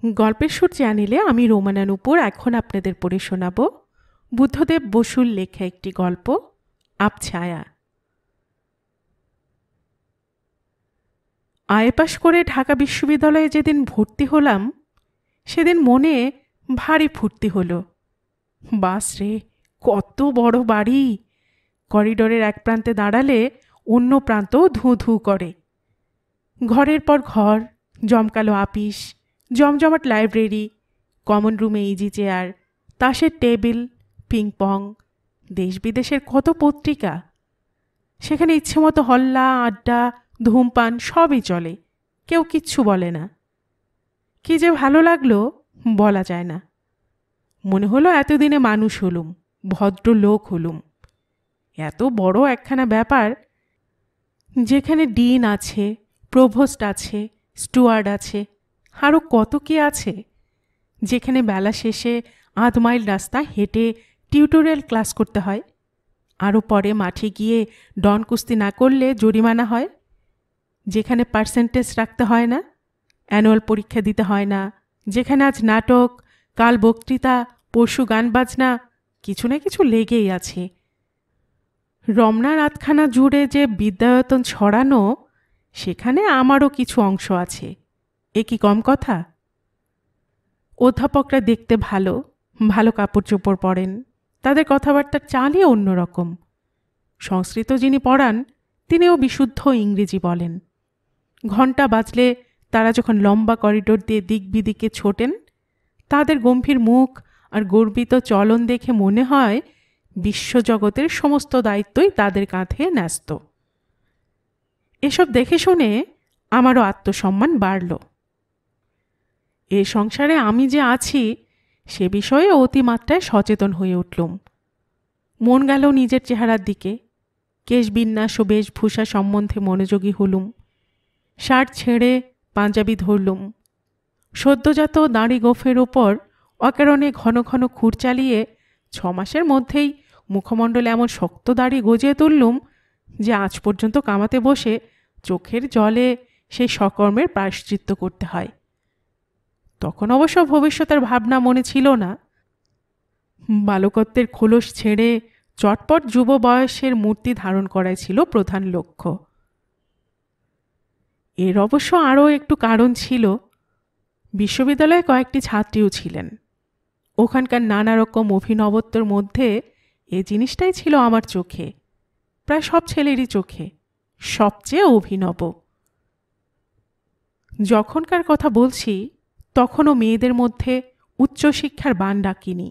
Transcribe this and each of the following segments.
গল্পের সুর চ্যানেলে আমি রোমানা নূপুর এখন আপনাদের পড়ে শোনাব বুদ্ধদেব বসুর লেখা একটি গল্প আবছায়া। আইএ পাশ করে ঢাকা বিশ্ববিদ্যালয়ে যেদিন ভর্তি হলাম সেদিন মনে ভারী ফুর্তি হলো। বাস রে, কত বড় বাড়ি! করিডোরের এক প্রান্তে দাঁড়ালে অন্য প্রান্ত ধুঁ ধুঁ করে। ঘরের পর ঘর, জমকালো আপিস, জমজমাট লাইব্রেরি, কমন রুমে ইজি চেয়ার, তাসের টেবিল, পিংপং, দেশ বিদেশের কত পত্রিকা। সেখানে ইচ্ছে মতো হল্লা, আড্ডা, ধূমপান সবই চলে, কেউ কিচ্ছু বলে না। কি যে ভালো লাগলো বলা যায় না। মনে হলো এতদিনে মানুষ হলুম, ভদ্র লোক হলুম। এত বড় একখানা ব্যাপার, যেখানে ডিন আছে, প্রভোস্ট আছে, স্টুয়ার্ড আছে, আরও কত কি আছে। যেখানে বেলা শেষে ৮ মাইল রাস্তা হেঁটে টিউটোরিয়াল ক্লাস করতে হয়, আরও পরে মাঠে গিয়ে ডন কুস্তি না করলে জরিমানা হয়। যেখানে পার্সেন্টেজ রাখতে হয় না, অ্যানুয়াল পরীক্ষা দিতে হয় না। যেখানে আজ নাটক, কাল বক্তৃতা, পরশু গান বাজনা, কিছু না কিছু লেগেই আছে। রমনার আধখানা জুড়ে যে বিদ্যায়তন ছড়ানো, সেখানে আমারও কিছু অংশ আছে। এ কি কম কথা? অধ্যাপকরা দেখতে ভালো, ভালো কাপড় চোপড় পরেন, তাদের কথাবার্তার চালই অন্যরকম। সংস্কৃত যিনি পড়ান তিনিও বিশুদ্ধ ইংরেজি বলেন। ঘণ্টা বাজলে তারা যখন লম্বা করিডোর দিয়ে দিক বিদিকে ছোটেন, তাদের গম্ভীর মুখ আর গর্বিত চলন দেখে মনে হয় বিশ্বজগতের সমস্ত দায়িত্বই তাদের কাঁধে ন্যস্ত। এসব দেখে শুনে আমারও আত্মসম্মান বাড়ল। এ সংসারে আমি যে আছি সে বিষয়ে অতিমাত্রায় সচেতন হয়ে উঠলুম। মন গেল নিজের চেহারার দিকে। কেশবিন্যাস ও বেশভূষা সম্বন্ধে মনোযোগী হলুম। শার্ট ছেড়ে পাঞ্জাবি ধরলুম। সদ্যজাত দাঁড়ি গোফের ওপর অকারণে ঘন ঘন খুর চালিয়ে 6 মাসের মধ্যেই মুখমণ্ডলে এমন শক্ত দাড়ি গজিয়ে তুললুম যে আজ পর্যন্ত কামাতে বসে চোখের জলে সেই সকর্মের প্রায়শ্চিত্ত করতে হয়। তখন অবশ্য ভবিষ্যতের ভাবনা মনে ছিল না। বালকত্বের খোলস ছেড়ে চটপট যুব বয়সের মূর্তি ধারণ করাই ছিল প্রধান লক্ষ্য। এর অবশ্য আরও একটু কারণ ছিল। বিশ্ববিদ্যালয়ে কয়েকটি ছাত্রীও ছিলেন। ওখানকার নানা রকম অভিনবত্বর মধ্যে এ জিনিসটাই ছিল আমার চোখে, প্রায় সব ছেলেরই চোখে, সবচেয়ে অভিনব। যখনকার কথা বলছি তখনও মেয়েদের মধ্যে উচ্চশিক্ষার বান ডাকিনি।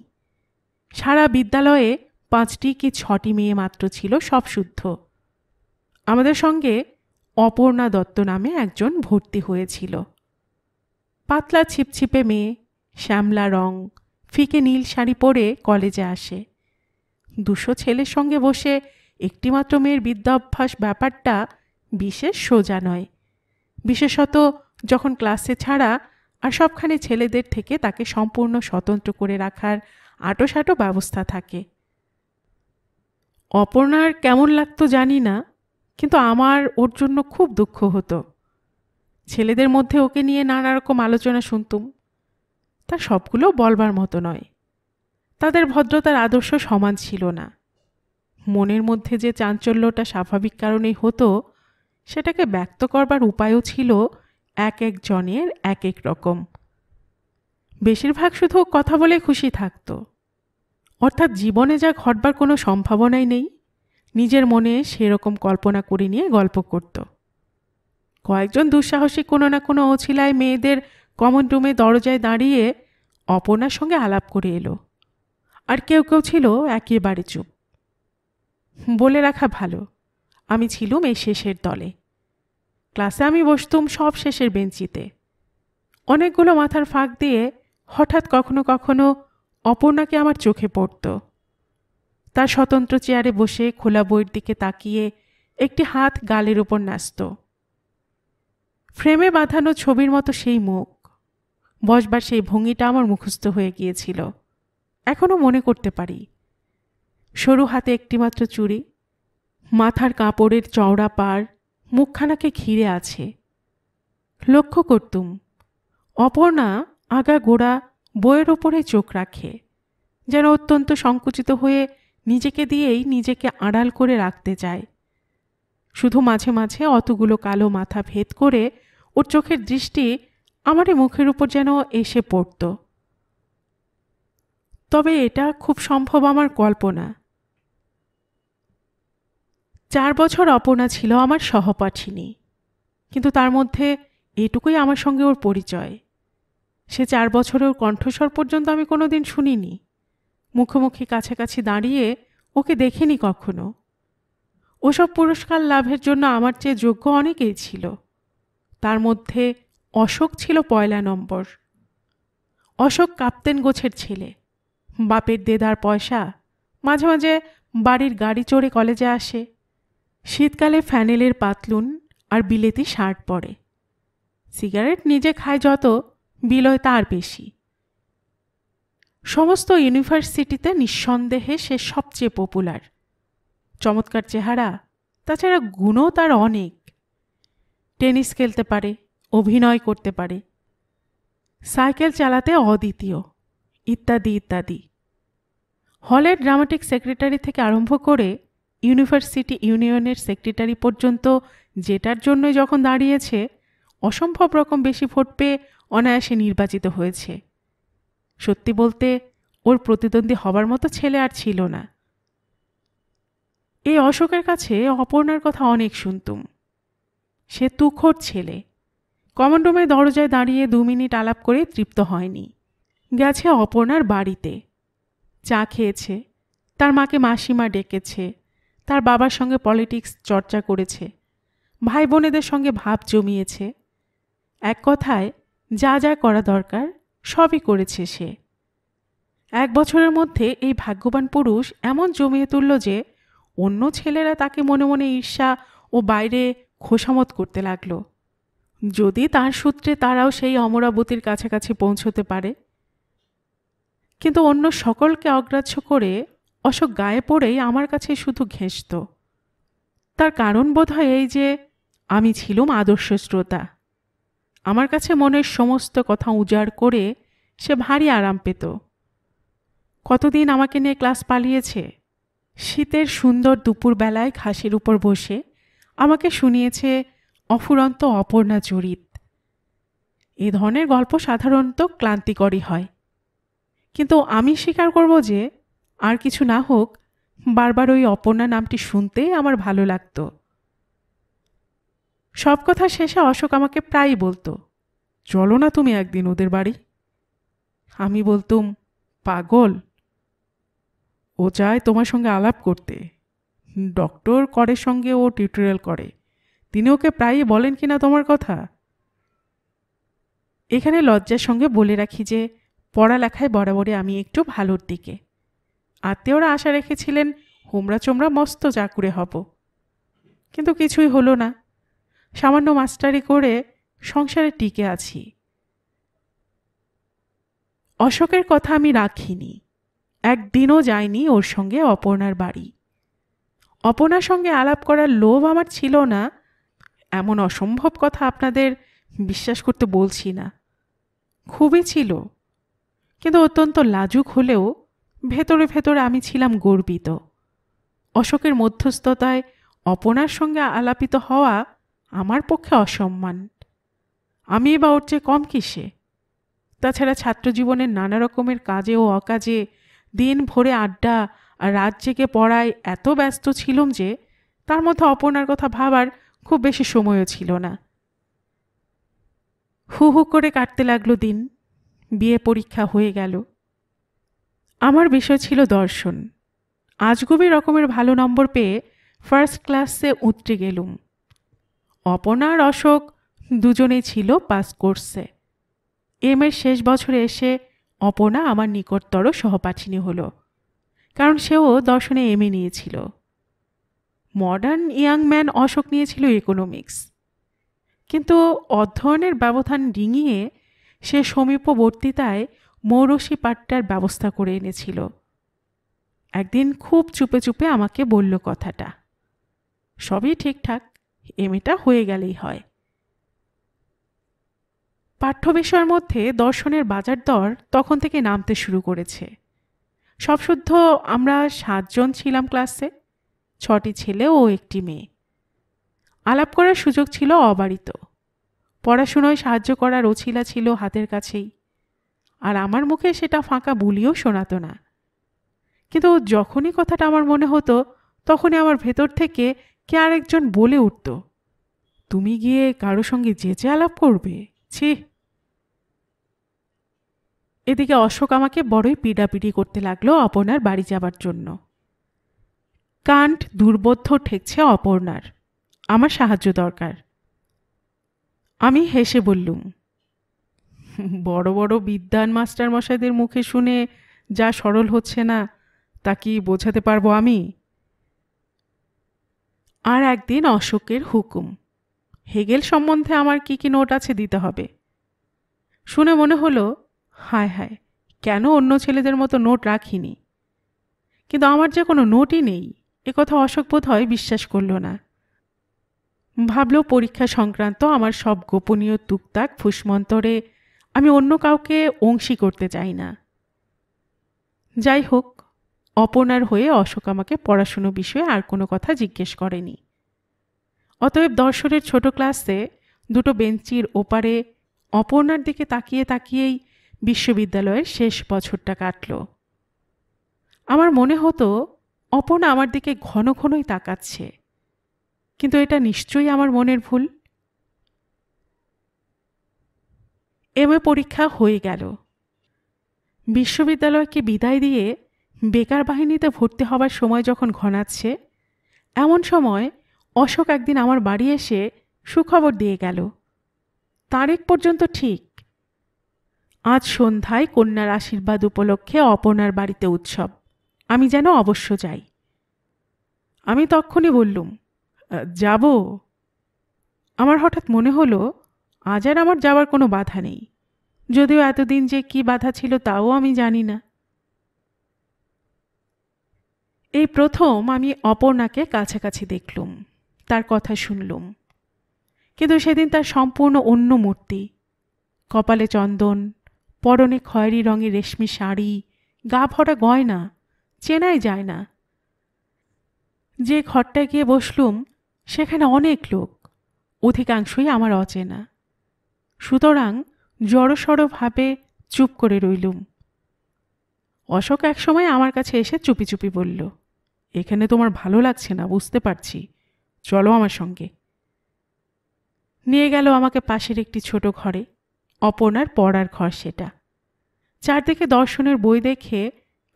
সারা বিদ্যালয়ে 5টি কি 6টি মেয়ে মাত্র ছিল সব শুদ্ধ। আমাদের সঙ্গে অপর্ণা দত্ত নামে একজন ভর্তি হয়েছিল। পাতলা ছিপছিপে মেয়ে, শ্যামলা রং, ফিকে নীল শাড়ি পরে কলেজে আসে। 200 ছেলের সঙ্গে বসে একটিমাত্র মেয়ের বিদ্যাভ্যাস ব্যাপারটা বিশেষ সোজা নয়, বিশেষত যখন ক্লাসে ছাড়া আর সবখানে ছেলেদের থেকে তাকে সম্পূর্ণ স্বতন্ত্র করে রাখার আঁটোসাঁটো ব্যবস্থা থাকে। অপর্ণার কেমন লাগতো জানি না, কিন্তু আমার ওর জন্য খুব দুঃখ হতো। ছেলেদের মধ্যে ওকে নিয়ে নানা রকম আলোচনা শুনতুম। তা সবগুলো বলবার মতো নয়। তাদের ভদ্রতার আদর্শ সমান ছিল না। মনের মধ্যে যে চাঞ্চল্যটা স্বাভাবিক কারণেই হতো, সেটাকে ব্যক্ত করবার উপায়ও ছিল এক এক জনের এক এক রকম। বেশিরভাগ শুধু কথা বলে খুশি থাকত, অর্থাৎ জীবনে যা ঘটবার কোনো সম্ভাবনাই নেই, নিজের মনে সেরকম কল্পনা করে নিয়ে গল্প করত। কয়েকজন দুঃসাহসী কোনো না কোনো অছিলায় মেয়েদের কমন রুমে দরজায় দাঁড়িয়ে অপর্ণার সঙ্গে আলাপ করে এলো, আর কেউ কেউ ছিল একেবারে চুপ। বলে রাখা ভালো, আমি ছিলুম এই শেষের দলে। ক্লাসে আমি বসতুম সব শেষের বেঞ্চিতে। অনেকগুলো মাথার ফাঁক দিয়ে হঠাৎ কখনো কখনো অপর্ণাকে আমার চোখে পড়ত। তার স্বতন্ত্র চেয়ারে বসে খোলা বইয়ের দিকে তাকিয়ে একটি হাত গালের ওপর ন্যস্ত। ফ্রেমে বাঁধানো ছবির মতো সেই মুখ, বসবার সেই ভঙ্গিটা আমার মুখস্থ হয়ে গিয়েছিল, এখনও মনে করতে পারি। সরু হাতে একটিমাত্র চুড়ি, মাথার কাপড়ের চওড়া পাড় মুখখানাকে ঘিরে আছে। লক্ষ্য করতুম অপর্ণা আগাগোড়া বইয়ের ওপরে চোখ রাখে, যেন অত্যন্ত সংকুচিত হয়ে নিজেকে দিয়েই নিজেকে আড়াল করে রাখতে চায়। শুধু মাঝে মাঝে অতগুলো কালো মাথা ভেদ করে ওর চোখের দৃষ্টি আমারই মুখের উপর যেন এসে পড়ত। তবে এটা খুব সম্ভব আমার কল্পনা। 4 বছর অপর্ণা ছিল আমার সহপাঠিনী, কিন্তু তার মধ্যে এটুকুই আমার সঙ্গে ওর পরিচয়। সে 4 বছরের কণ্ঠস্বর পর্যন্ত আমি কোনোদিন শুনিনি, মুখোমুখি কাছাকাছি দাঁড়িয়ে ওকে দেখিনি কখনো। ওসব পুরস্কার লাভের জন্য আমার চেয়ে যোগ্য অনেকেই ছিল। তার মধ্যে অশোক ছিল পয়লা নম্বর। অশোক কাপ্তেন গোছের ছেলে, বাপের দেদার পয়সা, মাঝে মাঝে বাড়ির গাড়ি চড়ে কলেজে আসে। শীতকালে ফ্যানেলের পাতলুন আর বিলেতি শার্ট পরে। সিগারেট নিজে খায় যত, বিলয় তার বেশি। সমস্ত ইউনিভার্সিটিতে নিঃসন্দেহে সে সবচেয়ে পপুলার। চমৎকার চেহারা, তাছাড়া গুণও তার অনেক। টেনিস খেলতে পারে, অভিনয় করতে পারে, সাইকেল চালাতে অদ্বিতীয়, ইত্যাদি ইত্যাদি। হলের ড্রামাটিক সেক্রেটারি থেকে আরম্ভ করে ইউনিভার্সিটি ইউনিয়নের সেক্রেটারি পর্যন্ত যেটার জন্যই যখন দাঁড়িয়েছে, অসম্ভব রকম বেশি ভোট পেয়ে অনায়াসে নির্বাচিত হয়েছে। সত্যি বলতে ওর প্রতিদ্বন্দ্বী হবার মতো ছেলে আর ছিল না। এই অশোকের কাছে অপর্ণার কথা অনেক শুনতুম। সে তুখোর ছেলে। কমন রুমের দরজায় দাঁড়িয়ে 2 মিনিট আলাপ করে তৃপ্ত হয়নি। গেছে অপর্ণার বাড়িতে, চা খেয়েছে, তার মাকে মাসিমা ডেকেছে, তার বাবার সঙ্গে পলিটিক্স চর্চা করেছে, ভাই বোনেদের সঙ্গে ভাব জমিয়েছে। এক কথায় যা যা করা দরকার সবই করেছে সে। 1 বছরের মধ্যে এই ভাগ্যবান পুরুষ এমন জমিয়ে তুলল যে অন্য ছেলেরা তাকে মনে মনে ঈর্ষা ও বাইরে খোসামত করতে লাগল, যদি তার সূত্রে তারাও সেই অমরাবতীর কাছাকাছি পৌঁছতে পারে। কিন্তু অন্য সকলকে অগ্রাহ্য করে অশোক গায়ে পড়েই আমার কাছে শুধু ঘেঁষত। তার কারণ বোধহয় এই যে আমি ছিলুম আদর্শ শ্রোতা। আমার কাছে মনের সমস্ত কথা উজাড় করে সে ভারী আরাম পেত। কতদিন আমাকে নিয়ে ক্লাস পালিয়েছে। শীতের সুন্দর দুপুরবেলায় ঘাসের উপর বসে আমাকে শুনিয়েছে অফুরন্ত অপর্ণা চরিত। এ ধরনের গল্প সাধারণত ক্লান্তিকরই হয়, কিন্তু আমি স্বীকার করব যে আর কিছু না হোক বারবার ওই অপর্ণা নামটি শুনতেই আমার ভালো লাগতো। সব কথা শেষে অশোক আমাকে প্রায়ই বলতো, চলো না তুমি একদিন ওদের বাড়ি। আমি বলতুম, পাগল, ও চায় তোমার সঙ্গে আলাপ করতে। ডক্টর করের সঙ্গে ও টিউটোরিয়াল করে, তিনি ওকে প্রায়ই বলেন কিনা তোমার কথা। এখানে লজ্জার সঙ্গে বলে রাখি যে পড়ালেখায় বরাবরই আমি একটু ভালোর দিকে। আত্মীয়রা আশা রেখেছিলেন হোমরা চোমরা মস্ত চাকুরে হব, কিন্তু কিছুই হলো না। সামান্য মাস্টারি করে সংসারে টিকে আছি। অশোকের কথা আমি রাখিনি, একদিনও যাইনি ওর সঙ্গে অপর্ণার বাড়ি। অপর্ণার সঙ্গে আলাপ করার লোভ আমার ছিল না এমন অসম্ভব কথা আপনাদের বিশ্বাস করতে বলছি না, খুবই ছিল। কিন্তু অত্যন্ত লাজুক হলেও ভেতরে ভেতরে আমি ছিলাম গর্বিত। অশোকের মধ্যস্থতায় অপর্ণার সঙ্গে আলাপিত হওয়া আমার পক্ষে অসম্মান। আমি বা ওর চেয়ে কম কিসে? তাছাড়া ছাত্রজীবনের নানা রকমের কাজে ও অকাজে দিন ভরে আড্ডা আর রাত জেগে পড়ায় এত ব্যস্ত ছিলাম যে তার মধ্যে অপর্ণার কথা ভাবার খুব বেশি সময়ও ছিল না। হু হু করে কাটতে লাগলো দিন। বিয়ে পরীক্ষা হয়ে গেল। আমার বিষয় ছিল দর্শন। আজগুবি রকমের ভালো নম্বর পেয়ে ফার্স্ট ক্লাসে উতরে গেলুম। অপর্ণা আর অশোক দুজনেই ছিল পাস কোর্সে। এর শেষ বছরে এসে অপর্ণা আমার নিকটতর সহপাঠিনী হলো, কারণ সেও দর্শনে এমএ নিয়েছিল। মডার্ন ইয়াং ম্যান অশোক নিয়েছিল ইকোনমিক্স। কিন্তু অধ্যয়নের ব্যবধান ডিঙিয়ে সে সমীপবর্তীতায় মৌরসী পাট্টার ব্যবস্থা করে এনেছিল। একদিন খুব চুপে চুপে আমাকে বলল কথাটা, সবই ঠিকঠাক, এমএটা হয়ে গেলেই হয়। পাঠ্য বিষয়ের মধ্যে দর্শনের বাজার দর তখন থেকে নামতে শুরু করেছে। সবশুদ্ধ আমরা 7 জন ছিলাম ক্লাসে, 6টি ছেলে ও 1টি মেয়ে। আলাপ করার সুযোগ ছিল অবারিত। পড়াশুনোয় সাহায্য করার অছিলা ছিল হাতের কাছেই, আর আমার মুখে সেটা ফাঁকা বুলিও শোনাতো না। কিন্তু যখনই কথাটা আমার মনে হতো, তখনই আমার ভেতর থেকে কে আরেকজন বলে উঠত, তুমি গিয়ে কারো সঙ্গে যেচে আলাপ করবে, ছি। এদিকে অশোক আমাকে বড়ই পিডাপিডি করতে লাগলো অপর্ণার বাড়ি যাবার জন্য। কাণ্ড দুর্বোধ্য ঠেকছে অপর্ণার, আমার সাহায্য দরকার। আমি হেসে বললুম, বড় বড় বিদ্বান মাস্টার মশাইদের মুখে শুনে যা সরল হচ্ছে না, তা কি বোঝাতে পারবো আমি? আর একদিন অশোকের হুকুম, হেগেল সম্বন্ধে আমার কি কি নোট আছে দিতে হবে। শুনে মনে হলো, হায় হায়, কেন অন্য ছেলেদের মতো নোট রাখিনি। কিন্তু আমার যে কোনো নোটই নেই, একথা অশোক বোধ হয় বিশ্বাস করল না। ভাবল পরীক্ষা সংক্রান্ত আমার সব গোপনীয় তুকতাক ফুসমন্তরে আমি অন্য কাউকে অংশী করতে চাই না। যাই হোক, অপর্ণার হয়ে অশোক আমাকে পড়াশুনো বিষয়ে আর কোনো কথা জিজ্ঞেস করেনি। অতএব দর্শনের ছোট ক্লাসে 2টো বেঞ্চির ওপারে অপর্ণার দিকে তাকিয়ে তাকিয়েই বিশ্ববিদ্যালয়ের শেষ বছরটা কাটল। আমার মনে হতো অপর্ণা আমার দিকে ঘন ঘনই তাকাচ্ছে, কিন্তু এটা নিশ্চয়ই আমার মনের ভুল। এমএ পরীক্ষা হয়ে গেল। বিশ্ববিদ্যালয়কে বিদায় দিয়ে বেকার বাহিনীতে ভর্তি হবার সময় যখন ঘনাচ্ছে, এমন সময় অশোক একদিন আমার বাড়ি এসে সুখবর দিয়ে গেল। তারিখ পর্যন্ত ঠিক। আজ সন্ধ্যায় কন্যার আশীর্বাদ উপলক্ষে অপর্ণার বাড়িতে উৎসব, আমি যেন অবশ্য যাই। আমি তক্ষুনি বললুম, যাব। আমার হঠাৎ মনে হলো আজ আর আমার যাবার কোনো বাধা নেই, যদিও এতদিন যে কি বাধা ছিল তাও আমি জানি না। এই প্রথম আমি অপর্ণাকে কাছাকাছি দেখলুম, তার কথা শুনলুম। কিন্তু সেদিন তার সম্পূর্ণ অন্য মূর্তি। কপালে চন্দন, পরনে খয়েরি রঙের রেশমি শাড়ি, গা ভরা গয়না, চেনাই যায় না। যে ঘরটায় গিয়ে বসলুম সেখানে অনেক লোক, অধিকাংশই আমার অচেনা। সুতরাং জড়সড়ভাবে চুপ করে রইলুম। অশোক একসময় আমার কাছে এসে চুপি চুপি বলল, এখানে তোমার ভালো লাগছে না বুঝতে পারছি, চলো আমার সঙ্গে। নিয়ে গেল আমাকে পাশের একটি ছোট ঘরে, অপর্ণার পড়ার ঘর সেটা। চারদিকে দর্শনের বই দেখে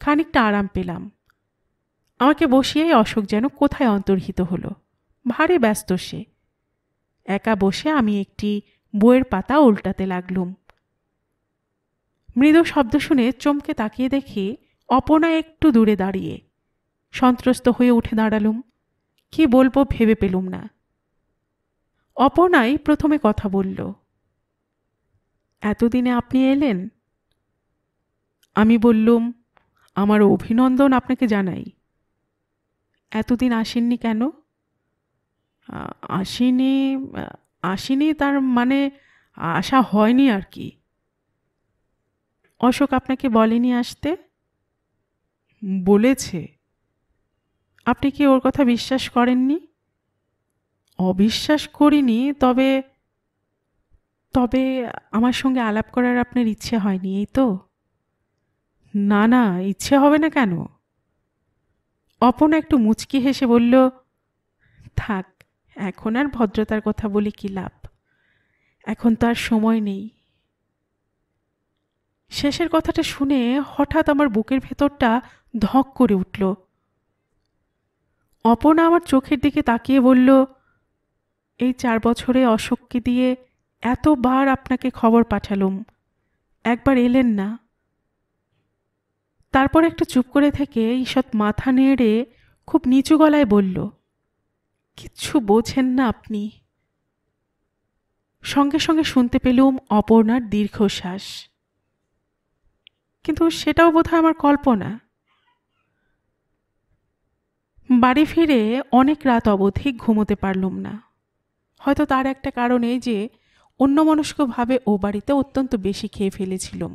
খানিকটা আরাম পেলাম। আমাকে বসিয়েই অশোক যেন কোথায় অন্তর্হিত হলো, ভারী ব্যস্ত সে। একা বসে আমি একটি বইয়ের পাতা উল্টাতে লাগলুম। মৃদু শব্দ শুনে চমকে তাকিয়ে দেখি অপর্ণা একটু দূরে দাঁড়িয়ে। সন্ত্রস্ত হয়ে উঠে দাঁড়ালুম, কি বলবো ভেবে পেলুম না। অপর্ণাই প্রথমে কথা বলল, এতদিনে আপনি এলেন? আমি বললুম, আমার অভিনন্দন আপনাকে জানাই। এতদিন আসেননি কেন? আসিনি আসিনি তার মানে আসা হয়নি আর কি। অশোক আপনাকে বলেনি আসতে? বলেছে। আপনি কি ওর কথা বিশ্বাস করেননি? অবিশ্বাস করিনি, তবে তবে আমার সঙ্গে আলাপ করার আপনার ইচ্ছে হয়নি, এই তো? না না, ইচ্ছে হবে না কেন? অপর্ণা একটু মুচকি হেসে বলল, থাক, এখন আর ভদ্রতার কথা বলে কি লাভ, এখন তো আর সময় নেই। শেষের কথাটা শুনে হঠাৎ আমার বুকের ভেতরটা ধক করে উঠল। অপর্ণা আমার চোখের দিকে তাকিয়ে বলল, এই 4 বছরে অশোককে দিয়ে এতবার আপনাকে খবর পাঠালুম, একবার এলেন না। তারপর একটু চুপ করে থেকে ঈষৎ মাথা নেড়ে খুব নিচু গলায় বলল, কিচ্ছু বোঝেন না আপনি। সঙ্গে সঙ্গে শুনতে পেলুম অপর্ণার দীর্ঘশ্বাস, কিন্তু সেটাও বোধহয় আমার কল্পনা। বাড়ি ফিরে অনেক রাত অবধি ঘুমোতে পারলুম না। হয়তো তার একটা কারণ এই যে অন্যমনস্কভাবে ও বাড়িতে অত্যন্ত বেশি খেয়ে ফেলেছিলাম।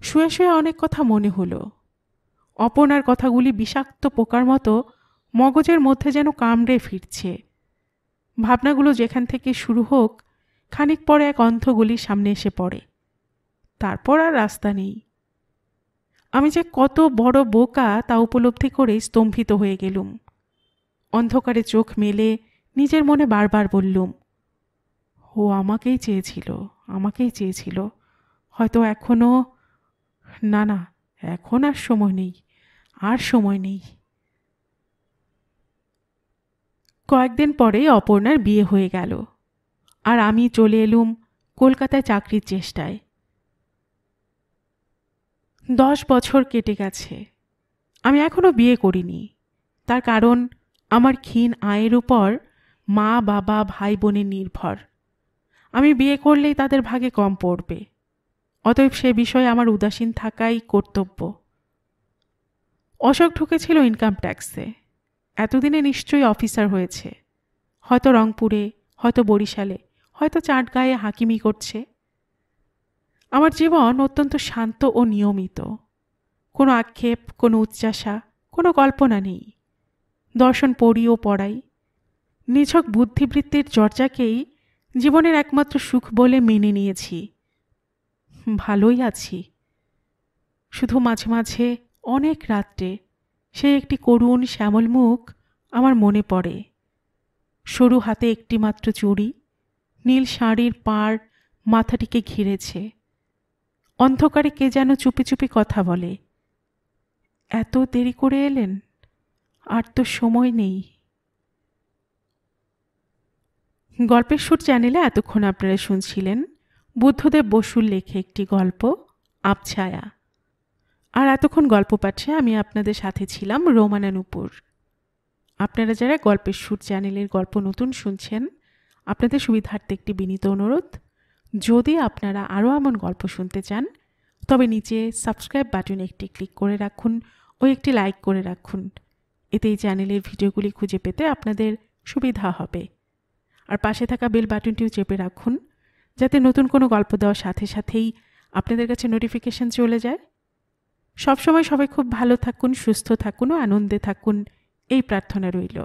শুয়ে শুয়ে অনেক কথা মনে হলো। অপর্ণার কথাগুলি বিষাক্ত পোকার মতো মগজের মধ্যে যেন কামড়ে ফিরছে। ভাবনাগুলো যেখান থেকে শুরু হোক, খানিক পরে এক অন্ধগুলির সামনে এসে পড়ে। তারপর আর রাস্তা নেই। আমি যে কত বড় বোকা তা উপলব্ধি করেই স্তম্ভিত হয়ে গেলুম। অন্ধকারে চোখ মেলে নিজের মনে বারবার বললুম, ও আমাকেই চেয়েছিল, আমাকেই চেয়েছিল। হয়তো এখনো, না না, এখন আর সময় নেই, আর সময় নেই। কয়েকদিন পরেই অপর্ণার বিয়ে হয়ে গেল, আর আমি চলে এলুম কলকাতায় চাকরির চেষ্টায়। 10 বছর কেটে গেছে। আমি এখনো বিয়ে করিনি। তার কারণ আমার ক্ষীণ আয়ের উপর মা বাবা ভাই বোনের নির্ভর। আমি বিয়ে করলেই তাদের ভাগে কম পড়বে। অতএব সে বিষয়ে আমার উদাসীন থাকাই কর্তব্য। অশোক ঢুকেছিল ইনকাম ট্যাক্সে। এতদিনে নিশ্চয়ই অফিসার হয়েছে। হয়তো রংপুরে, হয়তো বরিশালে, হয়তো চাটগাঁয়ে হাকিমি করছে। আমার জীবন অত্যন্ত শান্ত ও নিয়মিত। কোনো আক্ষেপ, কোনো উচ্চাসা, কোনো কল্পনা নেই। দর্শন পড়ি ও পড়াই। নিছক বুদ্ধিবৃত্তির চর্চাকেই জীবনের একমাত্র সুখ বলে মেনে নিয়েছি। ভালোই আছি। শুধু মাঝে মাঝে অনেক রাত্রে সে একটি করুণ শ্যামল মুখ আমার মনে পড়ে। সরু হাতে একটি মাত্র চুড়ি, নীল শাড়ির পাড় মাথাটিকে ঘিরেছে। অন্ধকারে কে যেন চুপি চুপি কথা বলে, এত দেরি করে এলেন, আর তো সময় নেই। গল্পের সুর চ্যানেলে এতক্ষণ আপনারা শুনছিলেন বুদ্ধদেব বসুর লেখে একটি গল্প, আবছায়া। আর এতক্ষণ গল্প পাঠে আমি আপনাদের সাথে ছিলাম রোমানা নূপুর। আপনারা যারা গল্পের সুর চ্যানেলের গল্প নতুন শুনছেন, আপনাদের সুবিধার্থে একটি বিনীত অনুরোধ, যদি আপনারা আরও এমন গল্প শুনতে চান তবে নিচে সাবস্ক্রাইব বাটনে একটি ক্লিক করে রাখুন ও একটি লাইক করে রাখুন। এতে এই চ্যানেলের ভিডিওগুলি খুঁজে পেতে আপনাদের সুবিধা হবে। আর পাশে থাকা বেল বাটনটিও চেপে রাখুন, যাতে নতুন কোনো গল্প দেওয়ার সাথে সাথেই আপনাদের কাছে নোটিফিকেশন চলে যায়। সবসময় সবাই খুব ভালো থাকুন, সুস্থ থাকুন ও আনন্দে থাকুন, এই প্রার্থনা রইল।